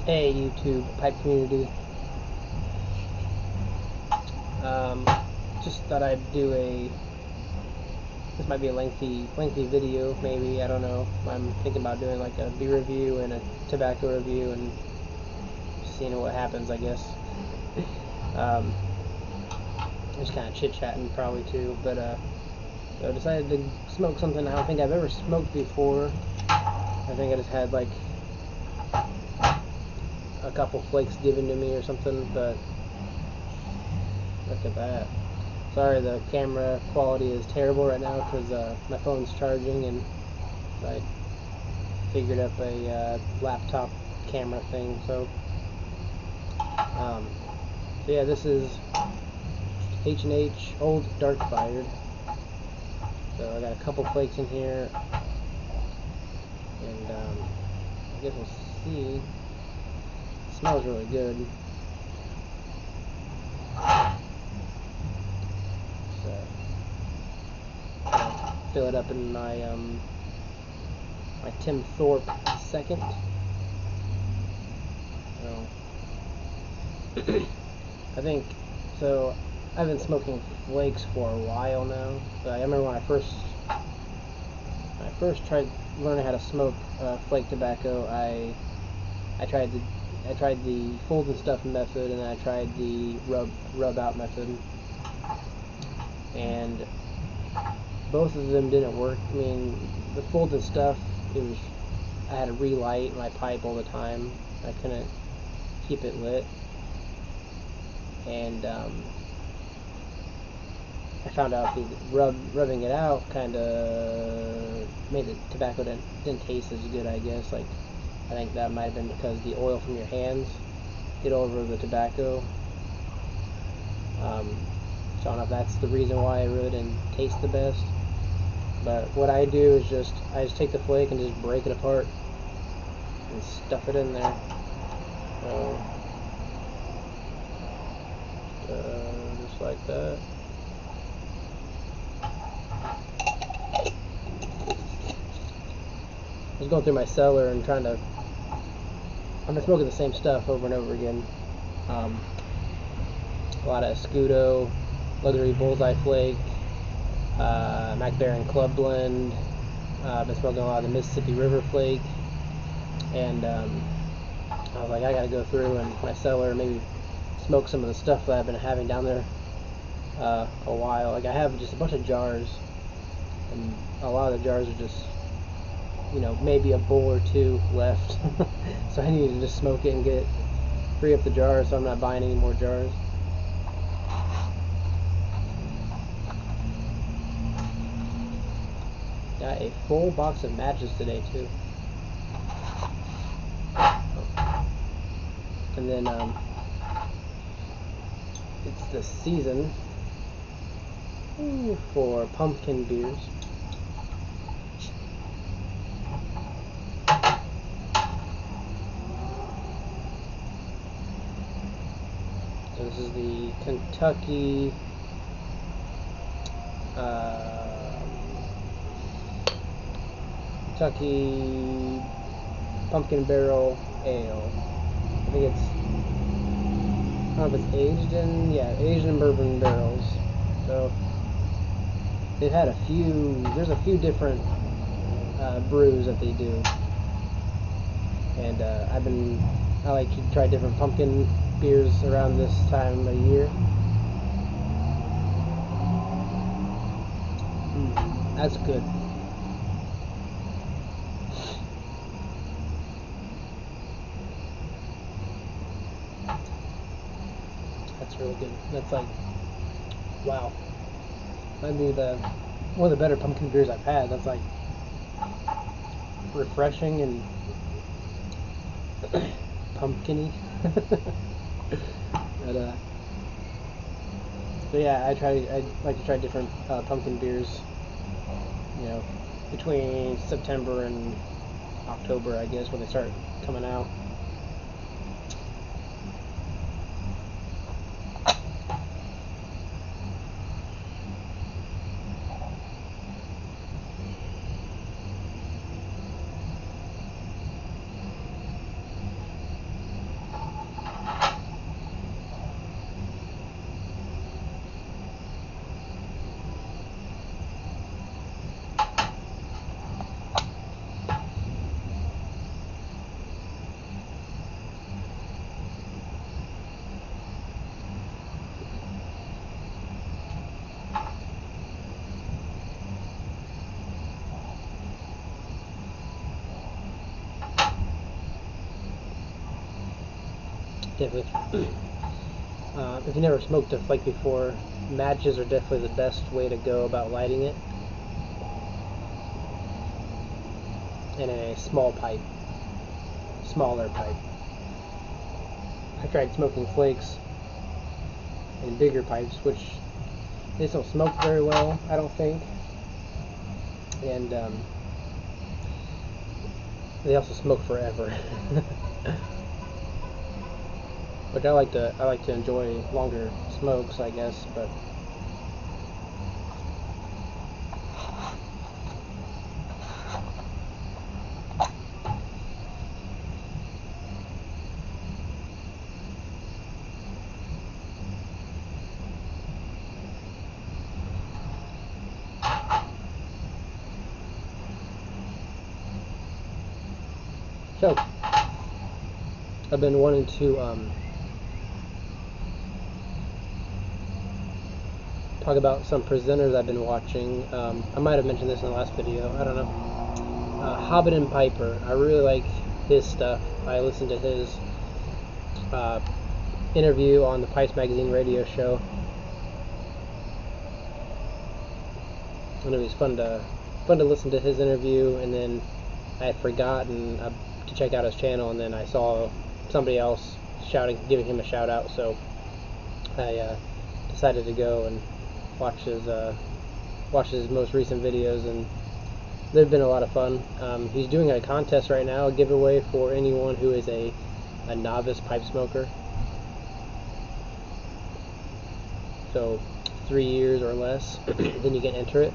Hey YouTube pipe community. Just thought I'd do this might be a lengthy video, maybe, I don't know. I'm thinking about doing like a beer review and a tobacco review and seeing what happens, I guess. Just kind of chit-chatting probably too, but so I decided to smoke something I don't think I've ever smoked before. I think I just had like a couple flakes given to me or something, but look at that. Sorry the camera quality is terrible right now because my phone's charging and I figured up a laptop camera thing. So yeah, this is H&H Old Dark Fired. So I got a couple flakes in here, and I guess we'll see. It smells really good. So I'll fill it up in my my Tim Thorpe second. So I think so. I've been smoking flakes for a while now, but I remember when I first tried learning how to smoke flake tobacco. I tried the fold and stuff method, and then I tried the rub out method, and both of them didn't work. I mean, the fold and stuff, I had to relight my pipe all the time. I couldn't keep it lit, and I found out the rubbing it out kind of made the tobacco didn't taste as good, I guess. Like, I think that might have been because the oil from your hands get over the tobacco. So I don't know if that's the reason why it really didn't taste the best. But what I do is I just take the flake and just break it apart and stuff it in there. So just like that. I was going through my cellar and I've been smoking the same stuff over and over again. A lot of Scudo, Luxury Bullseye Flake, Mac Baren Club Blend. I've been smoking a lot of the Mississippi River Flake, and I was like, I gotta go through in my cellar and maybe smoke some of the stuff that I've been having down there a while. Like, I have just a bunch of jars, and a lot of the jars are just, you know, maybe a bowl or two left. So I need to just smoke it and free up the jars so I'm not buying any more jars. Got a full box of matches today too. And then it's the season for pumpkin beers. So this is the Kentucky Pumpkin Barrel Ale. I think it's, I don't know if it's aged in bourbon barrels. So they've had there's a few different brews that they do, and I like to try different pumpkin beers around this time of year. That's good. That's really good. That's like, wow. Might be one of the better pumpkin beers I've had. That's like refreshing and pumpkin-y. But so yeah, I like to try different pumpkin beers. You know, between September and October, I guess, when they start coming out. If you never smoked a flake before, matches are definitely the best way to go about lighting it. In a small pipe, smaller pipe. I tried smoking flakes in bigger pipes, which they don't smoke very well, I don't think, and they also smoke forever. Which I like to enjoy longer smokes, I guess, but so I've been wanting to talk about some presenters I've been watching. I might have mentioned this in the last video, I don't know. Hobbit and Piper, I really like his stuff. I listened to his interview on the Pipes Magazine radio show, and it was fun to listen to his interview, and then I had forgotten to check out his channel, and then I saw somebody else giving him a shout out, so I decided to go and watch his most recent videos, and they've been a lot of fun. He's doing a contest right now, a giveaway for anyone who is a novice pipe smoker. So 3 years or less, then you can enter it.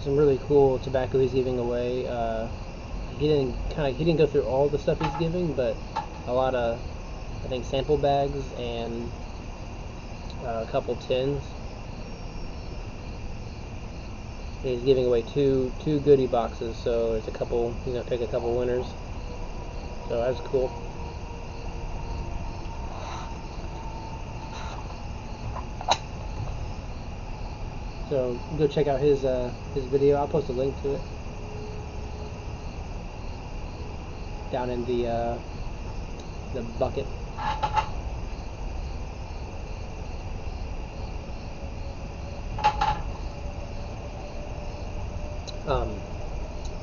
Some really cool tobacco he's giving away. He didn't go through all the stuff he's giving, but a lot of, I think, sample bags and a couple tins. He's giving away two goodie boxes, so there's a couple, pick a couple winners. So that's cool. So go check out his video. I'll post a link to it down in the bucket.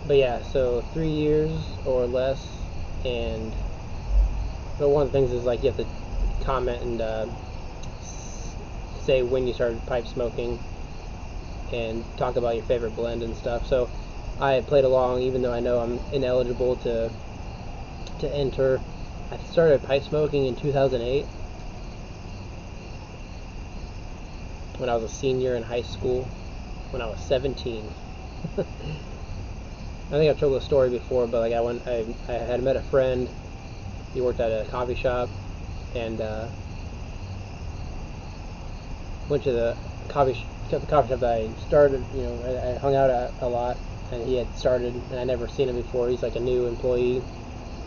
But yeah, so 3 years or less, but one of the things is, like, you have to comment and say when you started pipe smoking and talk about your favorite blend and stuff. So I played along, even though I know I'm ineligible to enter. I started pipe smoking in 2008 when I was a senior in high school, when I was 17. I think I've told the story before, but like I had met a friend. He worked at a coffee shop, and went to the coffee shop that I started. I hung out at a lot, and he had started, and I never seen him before. He's like a new employee,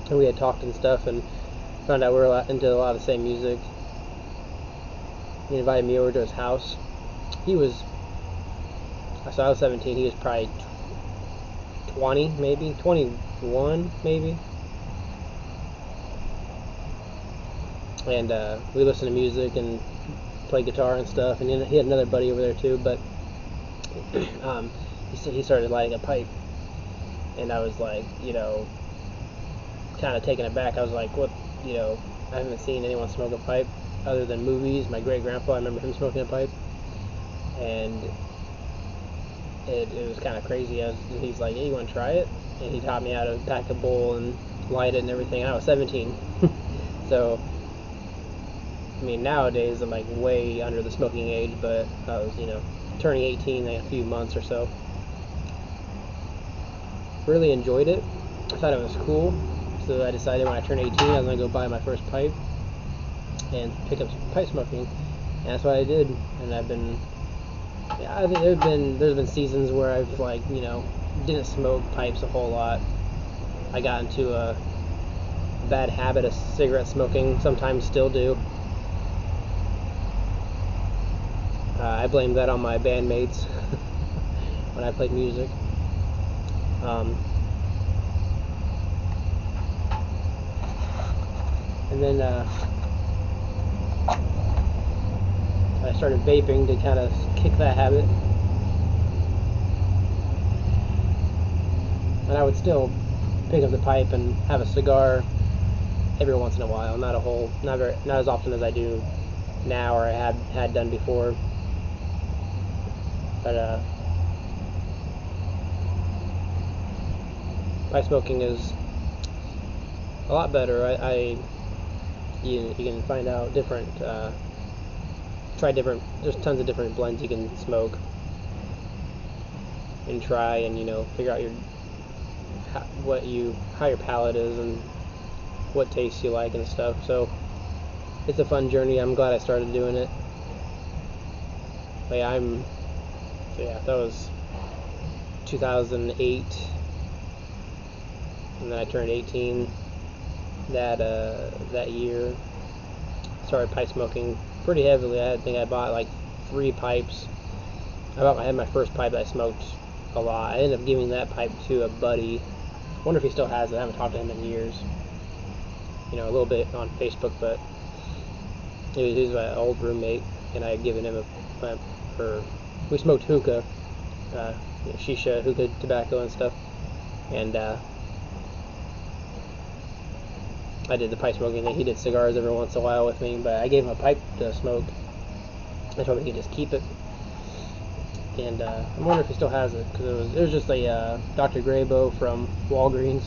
and we had talked and stuff, and found out we were into a lot of the same music. He invited me over to his house. I was 17. He was probably 20, maybe 21, maybe. And we listened to music and played guitar and stuff. And he had another buddy over there too. But he started lighting a pipe, and I was like, kind of taken aback. I was like, what? I haven't seen anyone smoke a pipe other than movies. My great grandpa, I remember him smoking a pipe, and it was kind of crazy. He's like, hey, you want to try it? And he taught me how to pack a bowl and light it and everything. I was 17. So, I mean, nowadays I'm like way under the smoking age, but I was, turning 18 in a few months or so. Really enjoyed it. I thought it was cool. So I decided when I turned 18 I was going to go buy my first pipe and pick up some pipe smoking. And that's what I did. And I think there's been seasons where I've didn't smoke pipes a whole lot. I got into a bad habit of cigarette smoking, sometimes still do. I blame that on my bandmates. when I played music. And then I started vaping to kind of kick that habit. And I would still pick up the pipe and have a cigar every once in a while, not as often as I do now, or I had done before. But pipe smoking is a lot better. You can find out different, try different. There's tons of different blends you can smoke and try, and figure out how your palate is and what tastes you like and stuff. So it's a fun journey. I'm glad I started doing it. But yeah, that was 2008, and then I turned 18 that year. Started pipe smoking pretty heavily. I think I bought like 3 pipes. I had my first pipe that I smoked a lot. I ended up giving that pipe to a buddy. I wonder if he still has it. I haven't talked to him in years. A little bit on Facebook, but he was my old roommate, and I had given him we smoked hookah, shisha, hookah tobacco and stuff, and I did the pipe smoking thing. He did cigars every once in a while with me, but I gave him a pipe to smoke. I told him he could just keep it, and I wonder if he still has it, because it was just a Dr. Graybo from Walgreens.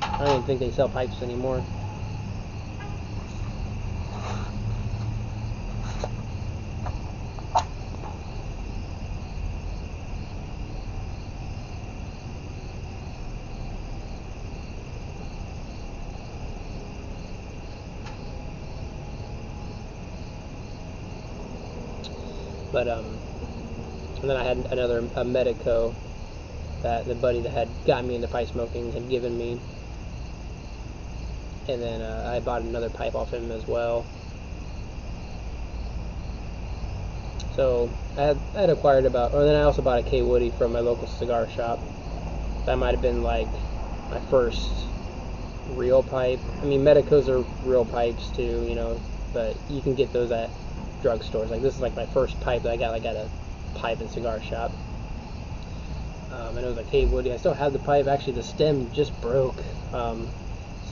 I don't even think they sell pipes anymore. But and then I had a Medico that the buddy that had got me into pipe smoking had given me, and then I bought another pipe off him as well. So I had acquired then I also bought a KWoody from my local cigar shop. That might have been like my first real pipe. I mean, Medicos are real pipes too, but you can get those at drugstores. Like, this is like my first pipe that I got at a pipe and cigar shop. And it was a KWoody. I still had the pipe. Actually, the stem just broke, so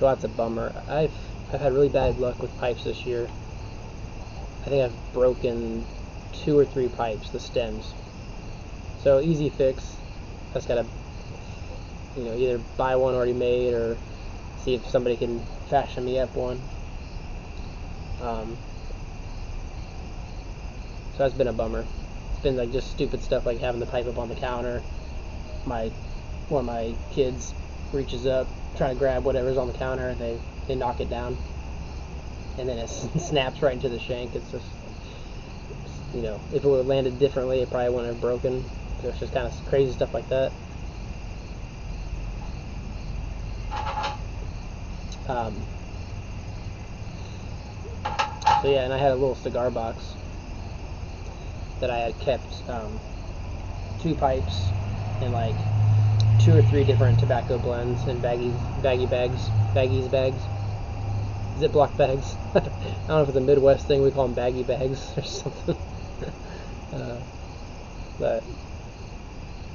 that's a bummer. I've had really bad luck with pipes this year. I think I've broken 2 or 3 pipes, the stems. So easy fix. I just gotta either buy one already made or see if somebody can fashion me up one. So that's been a bummer. It's been like just stupid stuff, like having the pipe up on the counter. One of my kids reaches up, trying to grab whatever's on the counter, and they knock it down, and then it snaps right into the shank. It's just, if it would have landed differently, it probably wouldn't have broken. So it's just kind of crazy stuff like that. So yeah, and I had a little cigar box that I had kept 2 pipes and like 2 or 3 different tobacco blends in baggy bags, Ziploc bags. I don't know if it's a Midwest thing, we call them baggy bags or something. But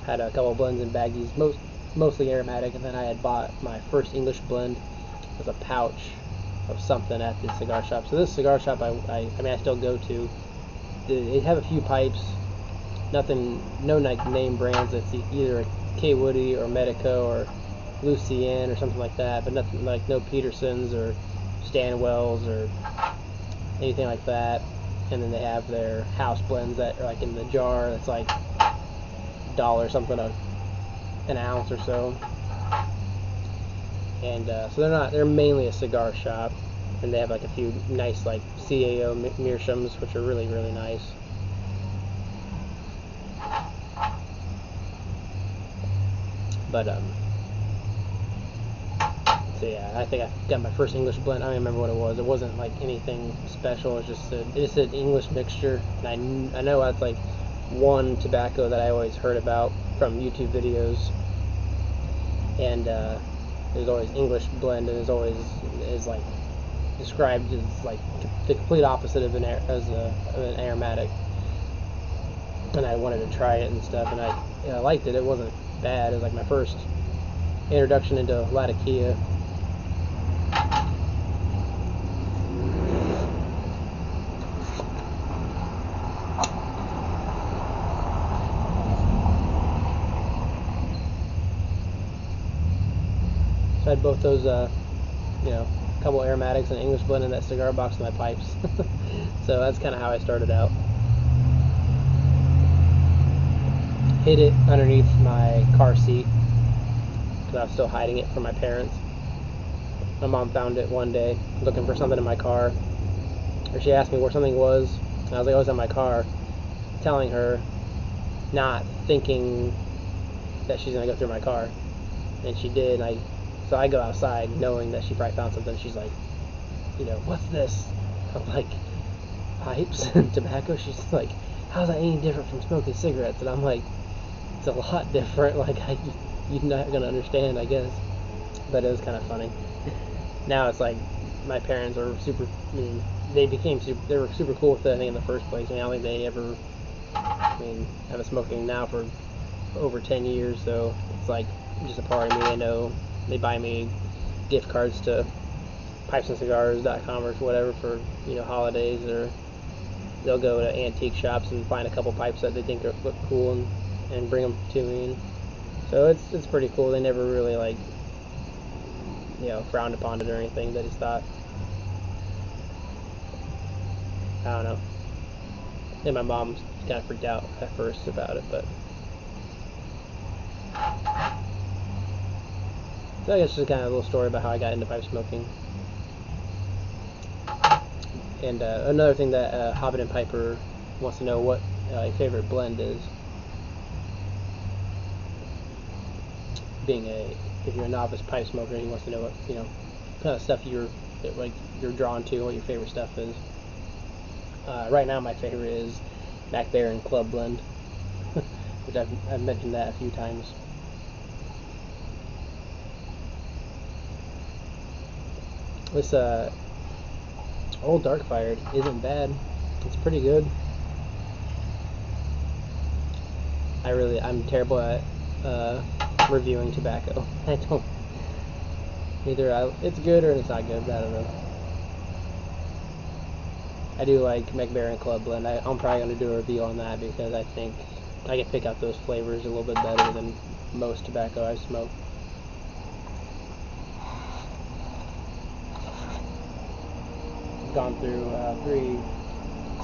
had a couple blends in baggies, mostly aromatic, and then I had bought my first English blend with a pouch of something at the cigar shop. So this cigar shop I still go to. They have a few pipes, no like name brands. It's either a KWoody or Medico or Lucien or something like that, but nothing like no Petersons or Stanwells or anything like that. And then they have their house blends that are like in the jar. That's like $1 something an ounce or so. And so they're mainly a cigar shop, and they have like a few nice like CAO meerschaums, which are really, really nice. But so yeah, I think I got my first English blend. I don't remember what it was. It wasn't like anything special. It just said English mixture, and I know that's like one tobacco that I always heard about from YouTube videos, and there's always English blend, and is like described as like the complete opposite of an aromatic. And I wanted to try it and stuff, and I liked it. It wasn't bad. It was like my first introduction into Latakia. So I had both those, a couple aromatics and English blend in that cigar box in my pipes. So that's kind of how I started out. Hid it underneath my car seat because I was still hiding it from my parents. My mom found it one day looking for something in my car, or she asked me where something was, and I was like, oh, it's in my car, telling her, not thinking that she's going to go through my car. And she did, so I go outside knowing that she probably found something. She's like, what's this? I'm like, pipes and tobacco? She's like, how's that any different from smoking cigarettes? And I'm like, it's a lot different. Like, you're not gonna understand, I guess. But it was kind of funny. Now it's like my parents are super. They were super cool with it. I think in the first place. I don't think they ever. I've been smoking now for over 10 years, so it's like just a part of me. I know they buy me gift cards to pipesandcigars.com or whatever for holidays, or they'll go to antique shops and find a couple pipes that they think look cool and bring them to me. And so it's pretty cool. They never really frowned upon it or anything. They just thought, I don't know. And my mom kind of freaked out at first about it, but so I guess just kind of a little story about how I got into pipe smoking. And another thing that Hobbit and Piper wants to know what your favorite blend is. If you're a novice pipe smoker, he wants to know what kind of stuff you're drawn to, what your favorite stuff is. Right now, my favorite is MacBaron Club Blend, which I've mentioned that a few times. This Old Dark Fired isn't bad. It's pretty good. I'm terrible at reviewing tobacco. I don't. It's good or it's not good. I don't know. I do like MacBaron Club Blend. I'm probably going to do a review on that because I think I can pick out those flavors a little bit better than most tobacco I smoke. Gone through 3,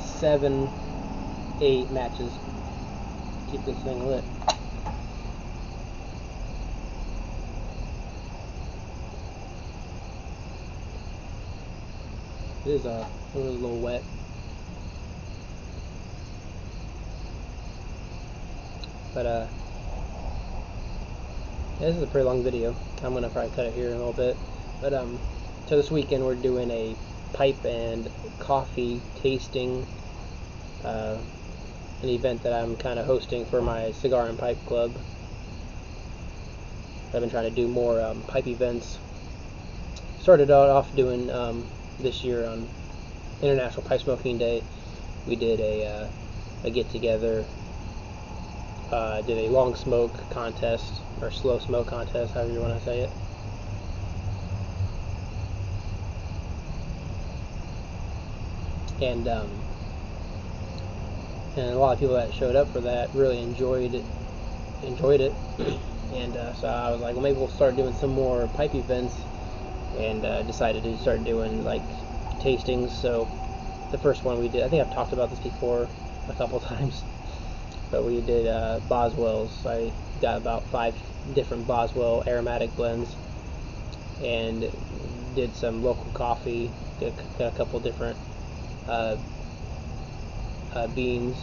7, 8 matches. Keep this thing lit. It was a little wet. But yeah, this is a pretty long video. I'm gonna probably cut it here in a little bit. But so this weekend we're doing a pipe and coffee tasting, an event that I'm kind of hosting for my Cigar and Pipe Club. I've been trying to do more pipe events. Started out off doing this year on International Pipe Smoking Day. We did a get together, did a long smoke contest or slow smoke contest, however you want to say it. And a lot of people that showed up for that really enjoyed it. And so I was like, well, maybe we'll start doing some more pipe events, and decided to start doing like tastings. So the first one we did, I think I've talked about this before a couple times, but we did Boswell's. I got about 5 different Boswell aromatic blends and did some local coffee, got a couple different beans,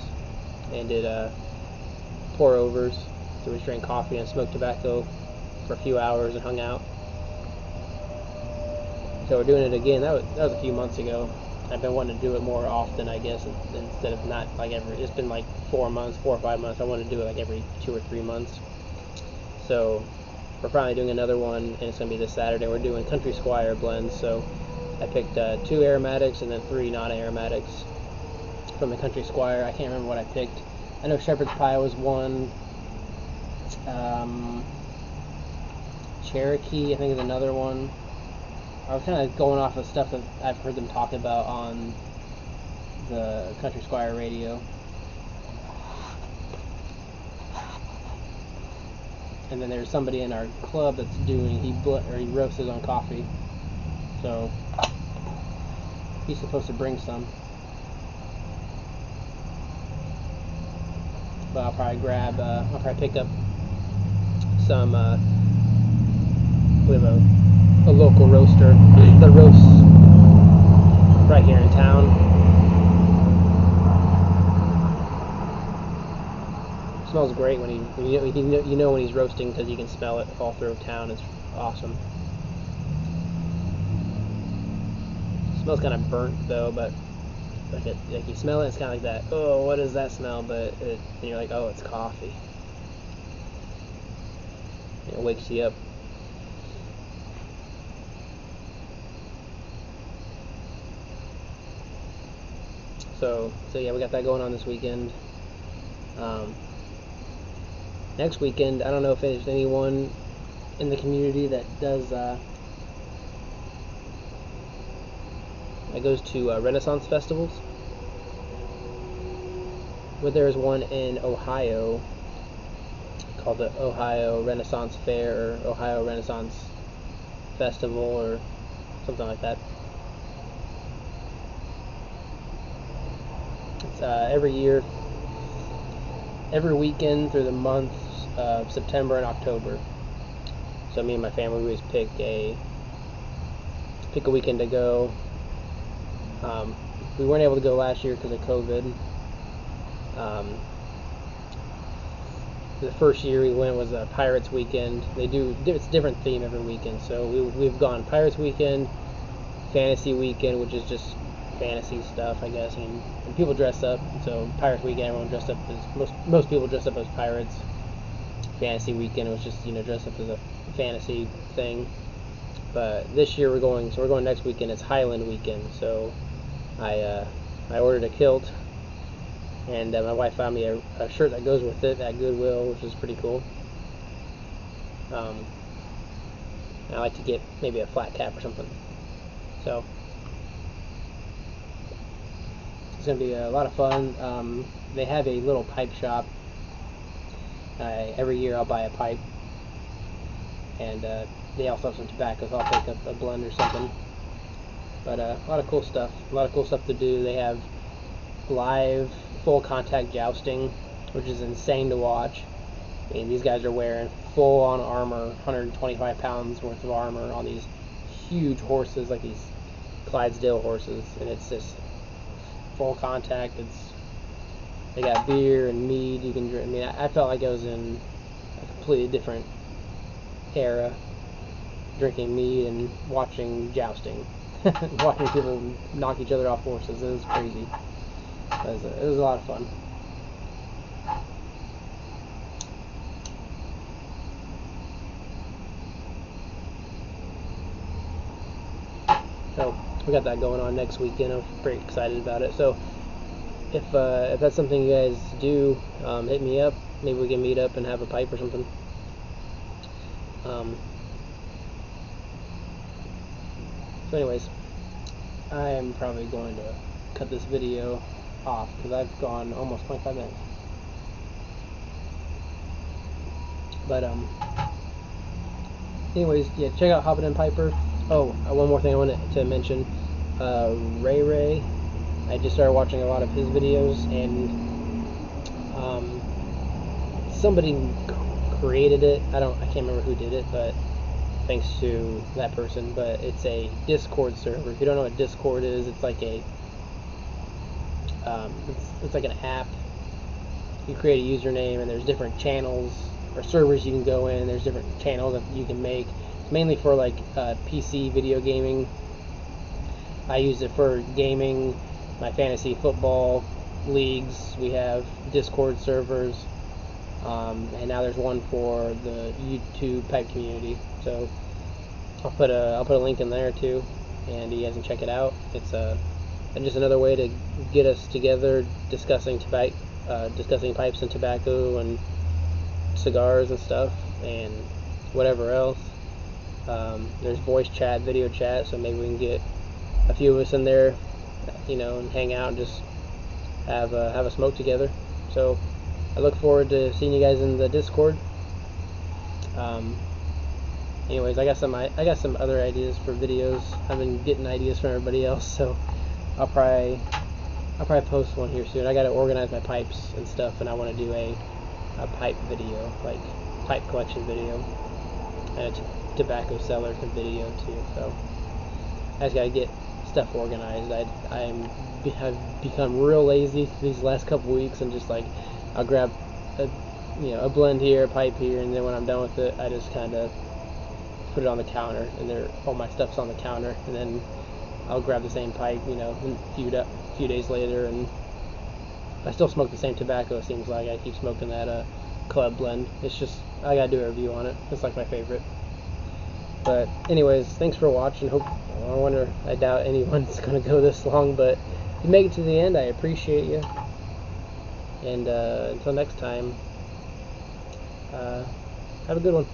and did pour overs. So we just drank coffee and smoked tobacco for a few hours and hung out. So we're doing it again. That was a few months ago. I've been wanting to do it more often, I guess, instead of not like every. It's been like 4 or 5 months. I want to do it like every 2 or 3 months. So we're probably doing another one, and it's gonna be this Saturday. We're doing Country Squire blends. So I picked 2 aromatics and then 3 non-aromatics from the Country Squire. I can't remember what I picked. I know Shepherd's Pie was one. Cherokee, I think, is another one. I was kind of going off of stuff that I've heard them talk about on the Country Squire radio. And then there's somebody in our club that's doing, he roasts his own coffee. So he's supposed to bring some. But I'll probably pick up some, we have a local roaster that roasts right here in town. It smells great when you know when he's roasting, because you can smell it all through town. It's awesome. It smells kind of burnt though, but like you smell it, it's kind of like that. Oh, what is that smell? But and you're like, oh, it's coffee. It wakes you up. So yeah, we got that going on this weekend. Next weekend, I don't know if there's anyone in the community that does that goes to Renaissance festivals. But there's one in Ohio called the Ohio Renaissance Fair, or Ohio Renaissance Festival, or something like that. It's every year, every weekend through the months of September and October. So me and my family always pick a weekend to go. We weren't able to go last year because of COVID. The first year we went was a Pirates weekend. It's a different theme every weekend. So we've gone Pirates weekend, Fantasy weekend, which is just fantasy stuff, I guess. And people dress up. So Pirates weekend, everyone dressed up as most people dressed up as pirates. Fantasy weekend was just dressed up as a fantasy thing. But this year we're going next weekend. It's Highland weekend. So I ordered a kilt, and my wife found me a shirt that goes with it at Goodwill, which is pretty cool. I like to get maybe a flat cap or something. So it's going to be a lot of fun. They have a little pipe shop. Every year I'll buy a pipe, and they also have some tobacco, so I'll pick up a blend or something. But a lot of cool stuff. A lot of cool stuff to do. They have live full contact jousting, which is insane to watch. I mean, these guys are wearing full on armor, 125 pounds worth of armor on these huge horses, like these Clydesdale horses, and it's just full contact. They got beer and mead you can drink. I mean, I felt like I was in a completely different era, drinking mead and watching jousting. Watching people knock each other off horses. It was crazy. It was a lot of fun. So we got that going on next weekend. I'm pretty excited about it. So if that's something you guys do, hit me up. Maybe we can meet up and have a pipe or something. So anyways, I am probably going to cut this video off because I've gone almost 25 minutes. But anyways, yeah, check out Hobbit and Piper. Oh, one more thing I wanted to mention. Ray, I just started watching a lot of his videos, and somebody created it. I can't remember who did it, but thanks to that person. But it's a Discord server. If you don't know what Discord is, it's like it's like an app. You create a username, and there's different channels or servers you can go in. There's different channels that you can make. It's mainly for like PC video gaming. I use it for gaming, my fantasy football leagues. We have Discord servers, and now there's one for the YouTube pipe community. So I'll put a link in there too, and you guys can check it out. It's just another way to get us together discussing pipes and tobacco and cigars and stuff and whatever else. There's voice chat, video chat, so maybe we can get a few of us in there, and hang out and just have a smoke together. So I look forward to seeing you guys in the Discord. Anyways, I got some other ideas for videos. I've been getting ideas from everybody else, so I'll probably post one here soon. I got to organize my pipes and stuff, and I want to do a pipe video, like pipe collection video, and a tobacco seller video too. So I just got to get stuff organized. I've become real lazy these last couple weeks, and just like I'll grab a blend here, a pipe here, and then when I'm done with it, I just kind of put it on the counter, and all my stuff's on the counter, and then I'll grab the same pipe, a few days later, and I still smoke the same tobacco. It seems like I keep smoking that club blend. It's just I gotta do a review on it. It's like my favorite. But anyways, thanks for watching. I doubt anyone's gonna go this long, but if you make it to the end, I appreciate you. And until next time, have a good one.